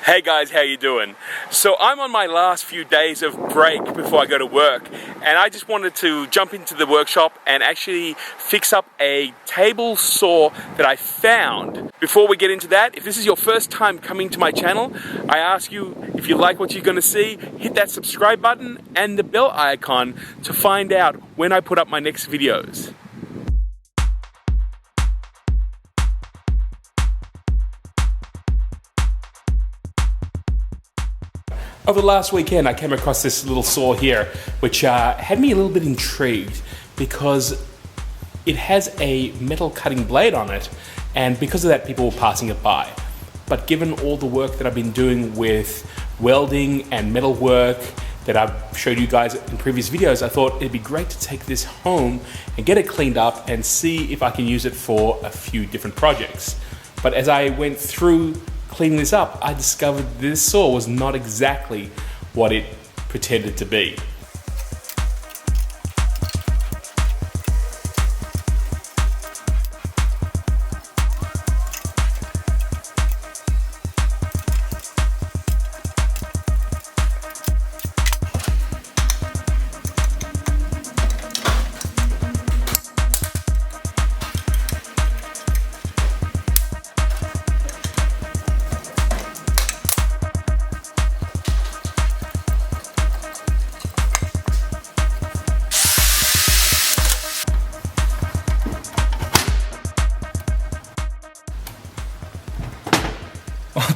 Hey guys, how you doing? So I'm on my last few days of break before I go to work, and I just wanted to jump into the workshop and actually fix up a table saw that I found. Before we get into that, if this is your first time coming to my channel, I ask you, if you like what you're going to see, hit that subscribe button and the bell icon to find out when I put up my next videos. Over the last weekend, I came across this little saw here, which had me a little bit intrigued because it has a metal cutting blade on it, and because of that, people were passing it by. But given all the work that I've been doing with welding and metal work that I've showed you guys in previous videos, I thought it'd be great to take this home and get it cleaned up and see if I can use it for a few different projects. But as I went through cleaning this up, I discovered this saw was not exactly what it pretended to be.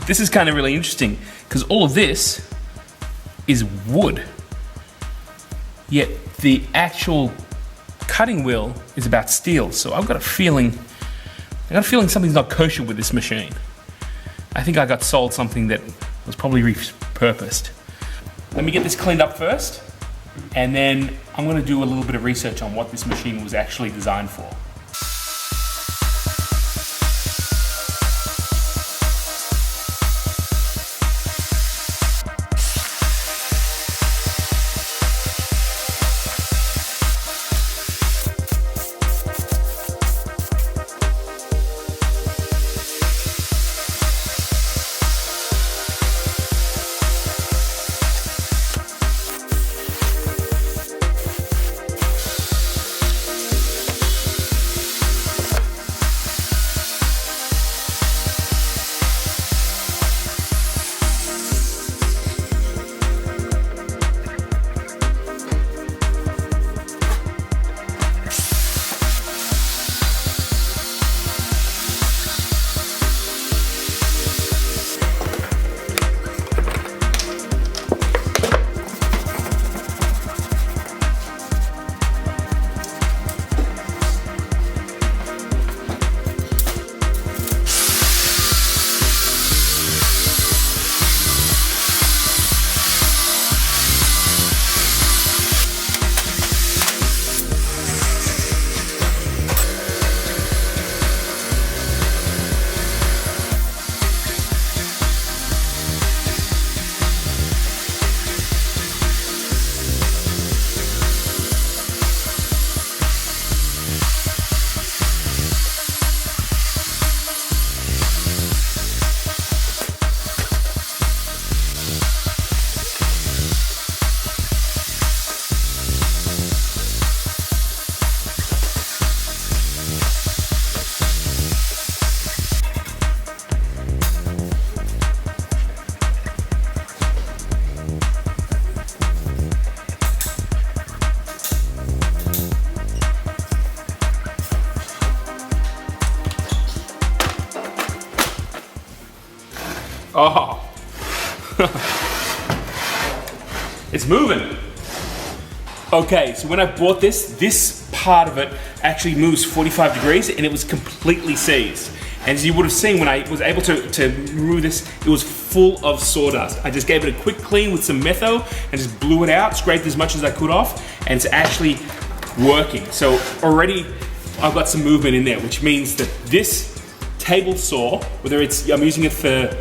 This is kind of really interesting because all of this is wood, yet the actual cutting wheel is about steel. So I've got a feeling something's not kosher with this machine. I think I got sold something that was probably repurposed. Let me get this cleaned up first, and then I'm going to do a little bit of research on what this machine was actually designed for. Oh, it's moving. Okay, so when I bought this part of it actually moves 45 degrees and it was completely seized. And as you would have seen when I was able to remove this, it was full of sawdust. I just gave it a quick clean with some metho and just blew it out, scraped as much as I could off, and it's actually working. So already I've got some movement in there, which means that this table saw, whether I'm using it for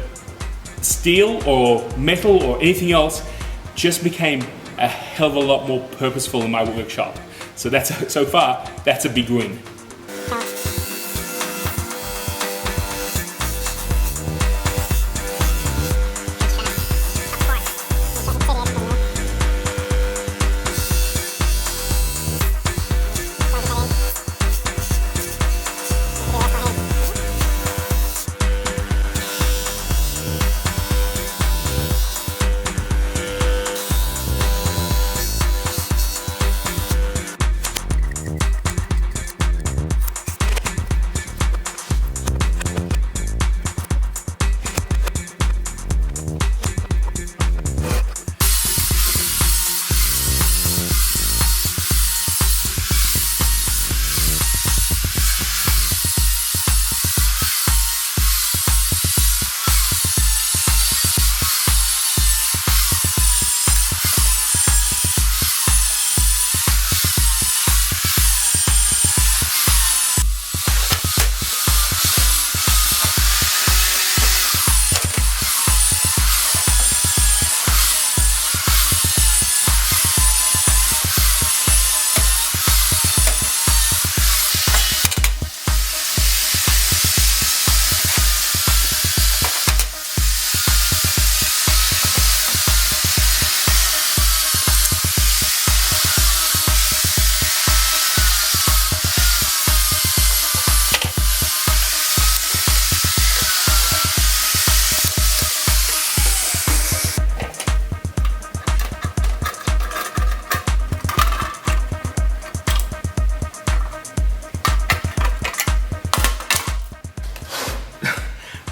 steel or metal or anything else, just became a hell of a lot more purposeful in my workshop. So so far, that's a big win.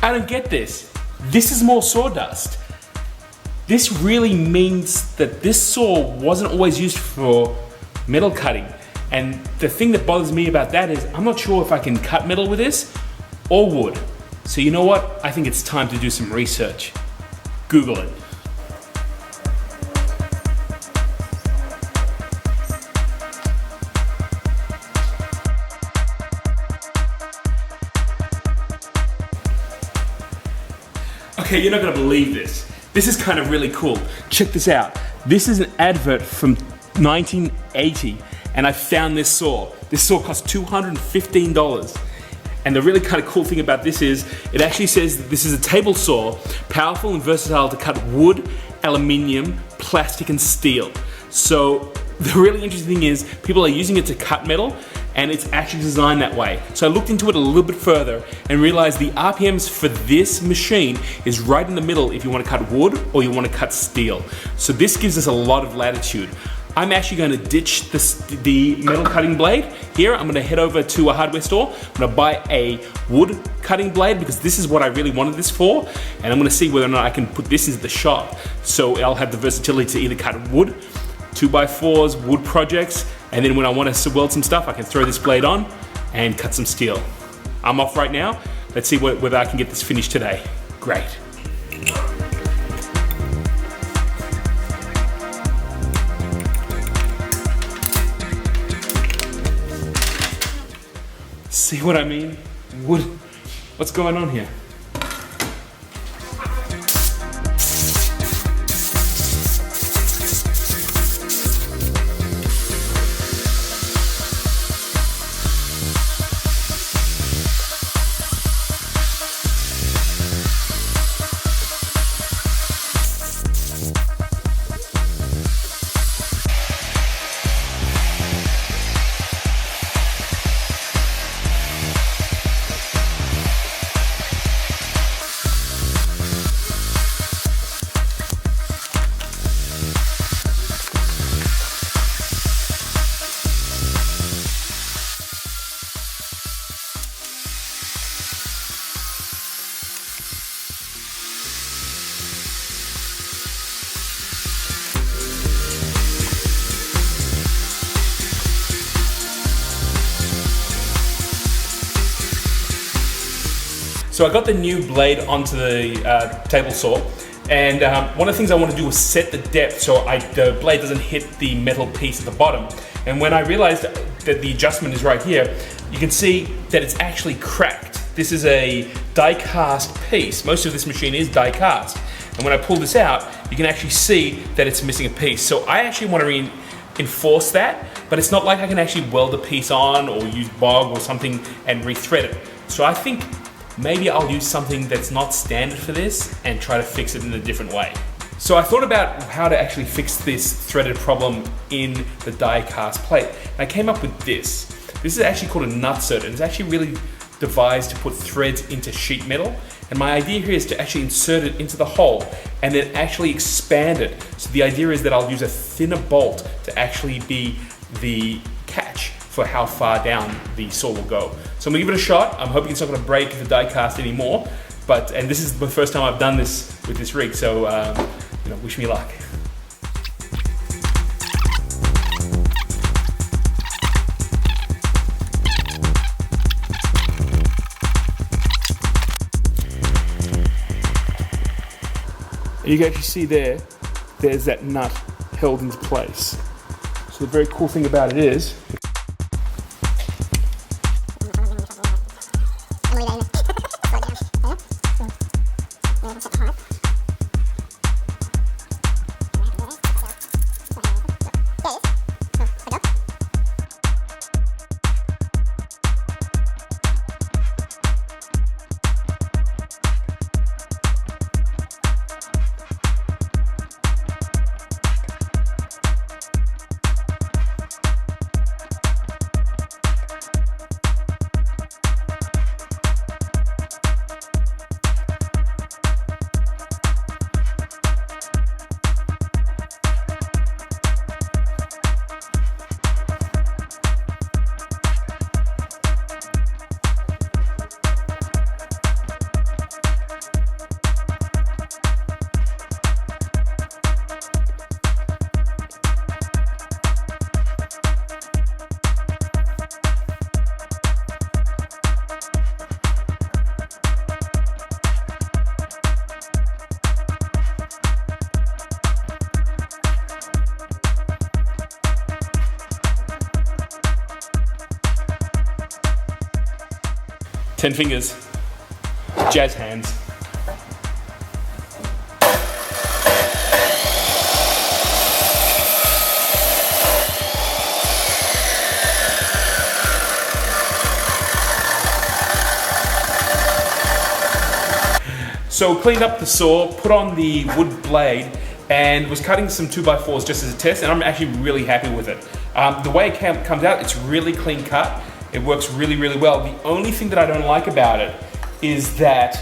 I don't get this. This is more sawdust. This really means that this saw wasn't always used for metal cutting. And the thing that bothers me about that is I'm not sure if I can cut metal with this or wood. So you know what? I think it's time to do some research. Google it. Okay, you're not gonna believe this. This is kind of really cool. Check this out. This is an advert from 1980, and I found this saw. This saw cost $215. And the really kind of cool thing about this is, it actually says that this is a table saw, powerful and versatile to cut wood, aluminium, plastic, and steel. So the really interesting thing is, people are using it to cut metal, and it's actually designed that way. So I looked into it a little bit further and realized the RPMs for this machine is right in the middle if you want to cut wood or you want to cut steel. So this gives us a lot of latitude. I'm actually going to ditch the metal cutting blade here. I'm going to head over to a hardware store. I'm going to buy a wood cutting blade because this is what I really wanted this for. And I'm going to see whether or not I can put this into the shop. So I'll have the versatility to either cut wood, 2x4s, wood projects, and then when I want to weld some stuff, I can throw this blade on and cut some steel. I'm off right now. Let's see whether I can get this finished today. Great. See what I mean? Wood. What's going on here? So I got the new blade onto the table saw, and one of the things I want to do is set the depth so the blade doesn't hit the metal piece at the bottom. And when I realized that the adjustment is right here, you can see that it's actually cracked. This is a die cast piece. Most of this machine is die cast. And when I pull this out, you can actually see that it's missing a piece. So I actually want to reinforce that, but it's not like I can actually weld a piece on or use bog or something and rethread it. So I think maybe I'll use something that's not standard for this and try to fix it in a different way. So I thought about how to actually fix this threaded problem in the die cast plate. And I came up with this. This is actually called a nutsert, and it's actually really devised to put threads into sheet metal. And my idea here is to actually insert it into the hole and then actually expand it. So the idea is that I'll use a thinner bolt to actually be the catch for how far down the saw will go. So I'm gonna give it a shot. I'm hoping it's not gonna break the die cast anymore, and this is the first time I've done this with this rig, so wish me luck. You can actually see there's that nut held into place. So the very cool thing about it is, 10 fingers, jazz hands. So cleaned up the saw, put on the wood blade, and was cutting some 2x4s just as a test, and I'm actually really happy with it. The way it comes out, it's really clean cut. It works really, really well. The only thing that I don't like about it is that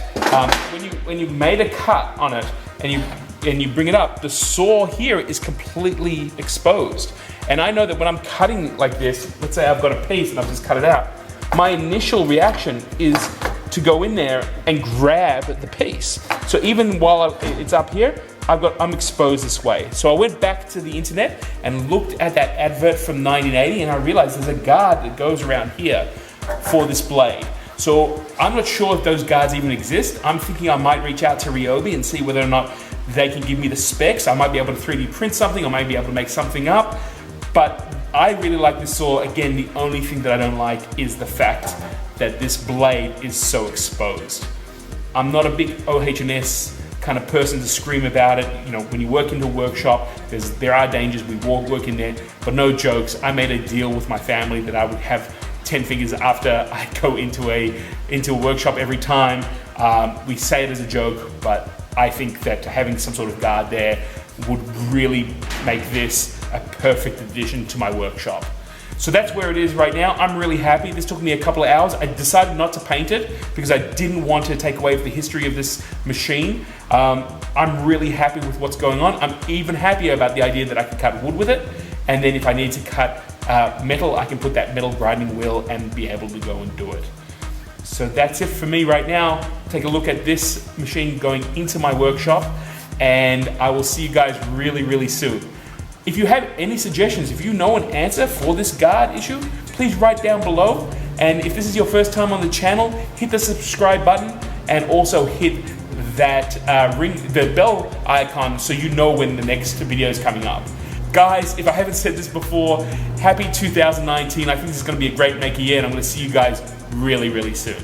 when you made a cut on it and you bring it up, the saw here is completely exposed. And I know that when I'm cutting like this, let's say I've got a piece and I've just cut it out, my initial reaction is to go in there and grab the piece. So even while it's up here, I'm exposed this way. So I went back to the internet and looked at that advert from 1980, and I realized there's a guard that goes around here for this blade. So I'm not sure if those guards even exist. I'm thinking I might reach out to Ryobi and see whether or not they can give me the specs. I might be able to 3D print something, I might be able to make something up. But I really like this saw. Again, the only thing that I don't like is the fact that this blade is so exposed. I'm not a big OH&S kind of person to scream about it. You know, when you work in the workshop, there are dangers. We work in there, but no jokes. I made a deal with my family that I would have 10 fingers after I go into a workshop every time. We say it as a joke, but I think that having some sort of guard there would really make this a perfect addition to my workshop. So that's where it is right now. I'm really happy. This took me a couple of hours. I decided not to paint it because I didn't want to take away the history of this machine. I'm really happy with what's going on. I'm even happier about the idea that I can cut wood with it. And then if I need to cut metal, I can put that metal grinding wheel and be able to go and do it. So that's it for me right now. Take a look at this machine going into my workshop, and I will see you guys really, really soon. If you have any suggestions, if you know an answer for this guard issue, please write down below. And if this is your first time on the channel, hit the subscribe button and also hit that the bell icon so you know when the next video is coming up. Guys, if I haven't said this before, happy 2019. I think this is going to be a great maker year, and I'm going to see you guys really, really soon.